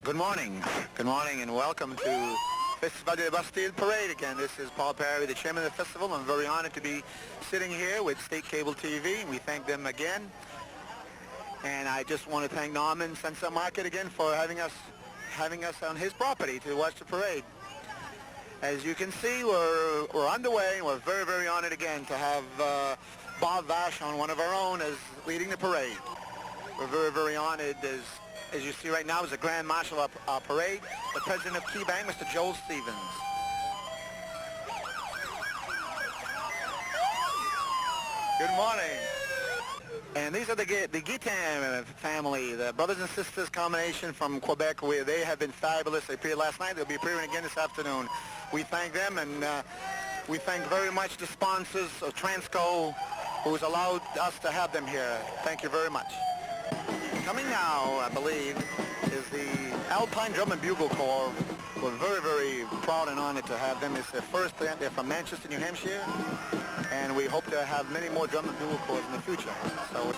Good morning. Good morning and welcome to Festival de Bastille Parade again. This is Paul Perry, the chairman of the festival. I'm very honored to be sitting here with State Cable TV. We thank them again. And I just want to thank Norman Sunset Market again for having us on his property to watch the parade. As you can see, we're underway, and we're very, very honored again to have Bob Vachon, one of our own, as leading the parade. We're very, very honored. As you see right now, is the Grand Marshal of our parade, the President of Key Bank, Mr. Joel Stevens. Good morning. And these are the Guitin family, the brothers and sisters combination from Quebec, where they have been fabulous. They appeared last night. They'll be appearing again this afternoon. We thank them, and we thank very much the sponsors of Transco, who's allowed us to have them here. Thank you very much. Coming now, I believe, is the Alpine Drum and Bugle Corps. We're very, very proud and honored to have them. It's their first plant. They're from Manchester, New Hampshire, and we hope to have many more drum and bugle corps in the future. So.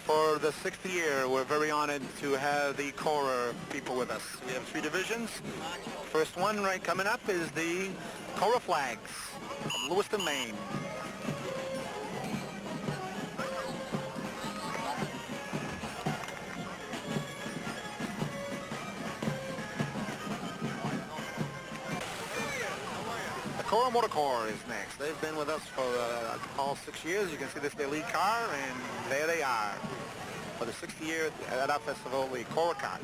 For the 6th year, we're very honored to have the Corps people with us. We have 3 divisions. First one right coming up is the Corps Flags from Augusta, Maine. Corps Motor Corps is next. They've been with us for all 6 years. You can see this is their lead car, and there they are. For the 6th year at our festival, the Corps cars.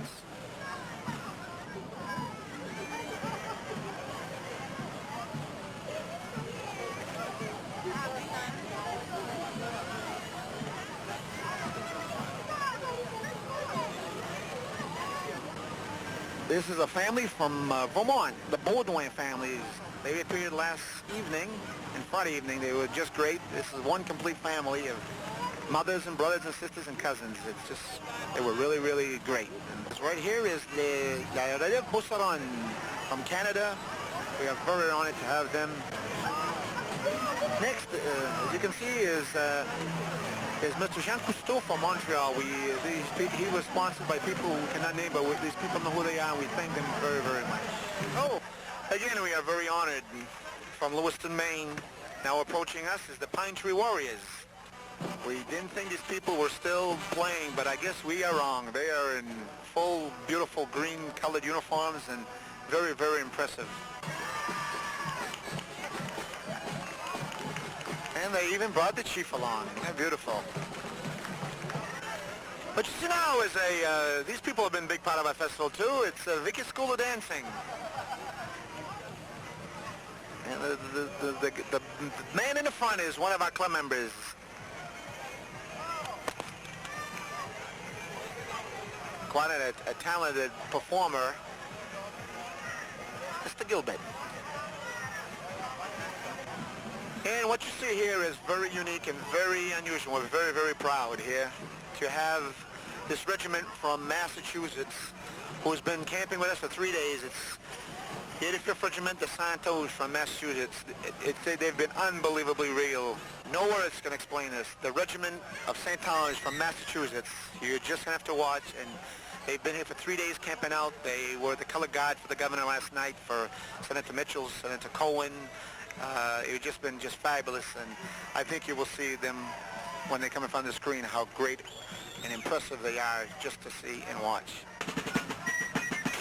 This is a family from Vermont, the Baudouin families. They appeared last evening and Friday evening. They were just great. This is one complete family of mothers and brothers and sisters and cousins. It's just, they were really, really great. And right here is the Relève Beauceron from Canada. We are very honored to have them. Next, as you can see, is Mr. Jean Cousteau from Montreal. He was sponsored by people who cannot name, but these people know who they are, and we thank them very, very much. Oh, again, we are very honored. From Lewiston, Maine, now approaching us is the Pine Tree Warriors. We didn't think these people were still playing, but I guess we are wrong. They are in full, beautiful green-colored uniforms and very, very impressive. And they even brought the chief along. Isn't that beautiful? What you see now is these people have been a big part of our festival too. It's Vicky's School of Dancing. And the man in the front is one of our club members. Quite a talented performer, Mr. Gilbert. And what you see here is very unique and very unusual. We're very, very proud here to have this regiment from Massachusetts who's been camping with us for 3 days. It's the 85th Regiment de Santos from Massachusetts. They've been unbelievably real. No words can explain this. The Regiment of St. Thomas from Massachusetts. You're just going to have to watch. And they've been here for 3 days camping out. They were the color guard for the governor last night, for Senator Mitchell, Senator Cohen. It's just been fabulous. And I think you will see them when they come in front of the screen, how great and impressive they are just to see and watch.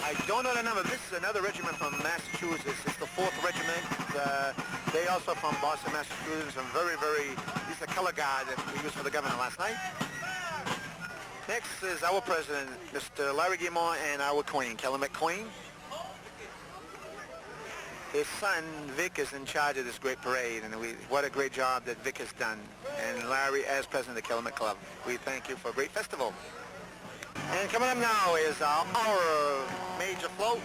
I don't know the number. This is another regiment from Massachusetts. It's the 4th Regiment. They also from Boston, Massachusetts. And very, very, he's the color guard that we used for the governor last night. Next is our president, Mr. Larry Guimont, and our queen, Calumet Queen. His son, Vic, is in charge of this great parade, and what a great job that Vic has done. And Larry, as president of the Calumet Club, we thank you for a great festival. And coming up now is our major float.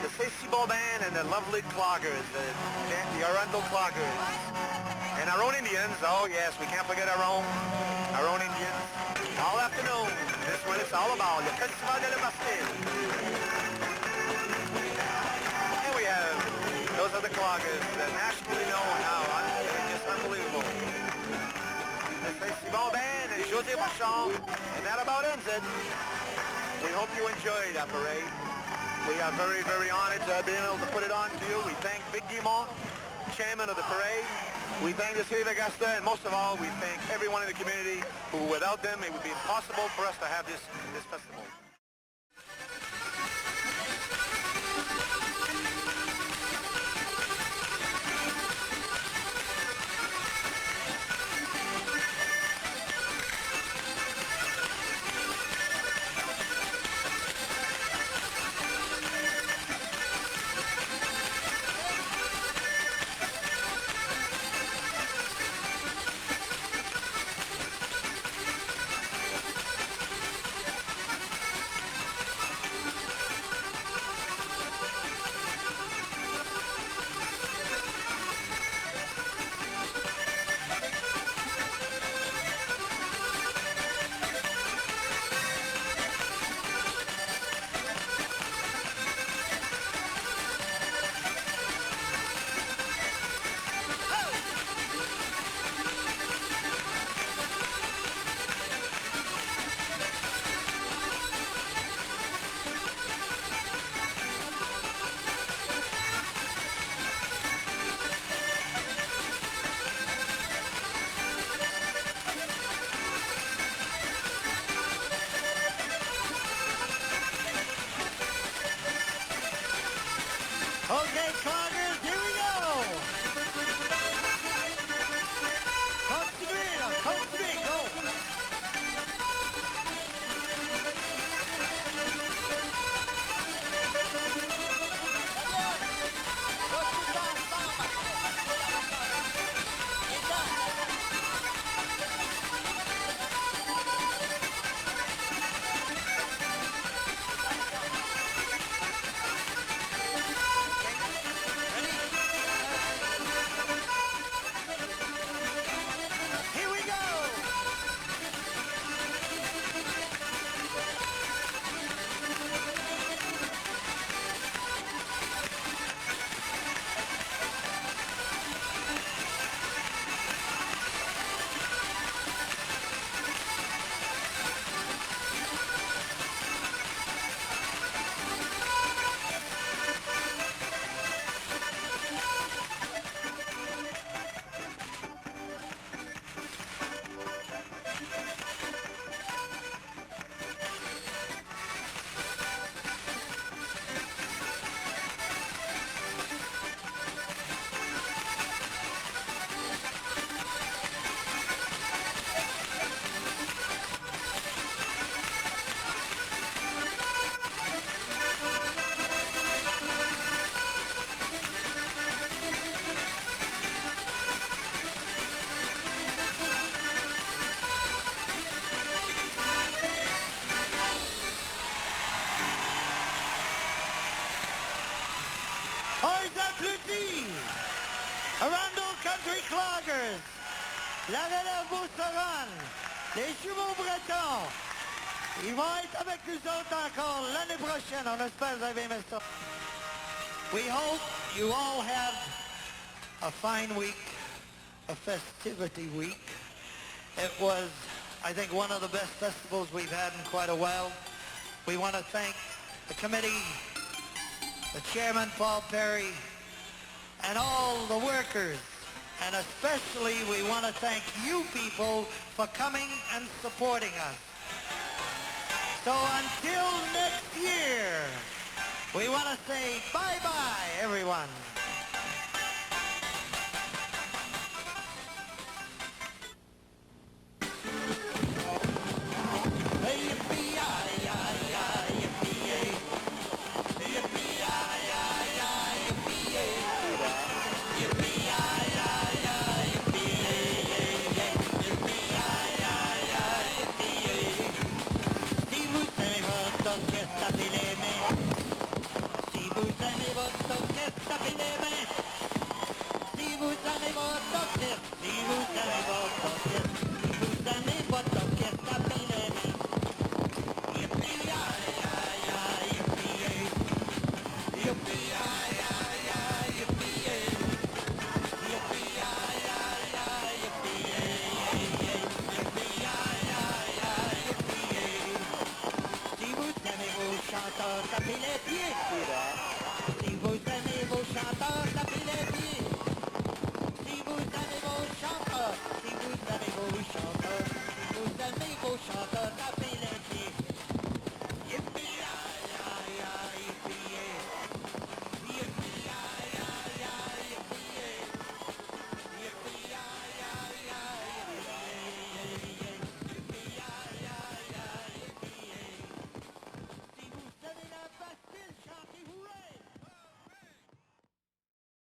This Saint-Simon band and the lovely cloggers, the Arundel cloggers. And our own Indians, oh yes, we can't forget our own Indians. All afternoon, this is what it's all about, the Festival de la Bastille. Here we have, those are the cloggers, nationally known now, they're just unbelievable. The Saint-Simon band and José Bouchon, and that about ends it. We hope you enjoyed our parade. We are very, very honored to have been able to put it on to you. We thank Vic Guimont, chairman of the parade. We thank the city of Augusta, and most of all, we thank everyone in the community who, without them, it would be impossible for us to have this festival. Okay, cloggers, here we go! Come to me, go! Here we go! Applaudis! Arundel Country Cloggers, la relève Beauceron, les jumeaux bretons, ils vont être avec nous autres encore l'année prochaine. On espère que vous avez aimé ça. We hope you all have a fine week, a festivity week. It was, I think, one of the best festivals we've had in quite a while. We want to thank the committee, the chairman, Paul Perry, and all the workers. And especially we want to thank you people for coming and supporting us. So until next year, we want to say bye-bye, everyone.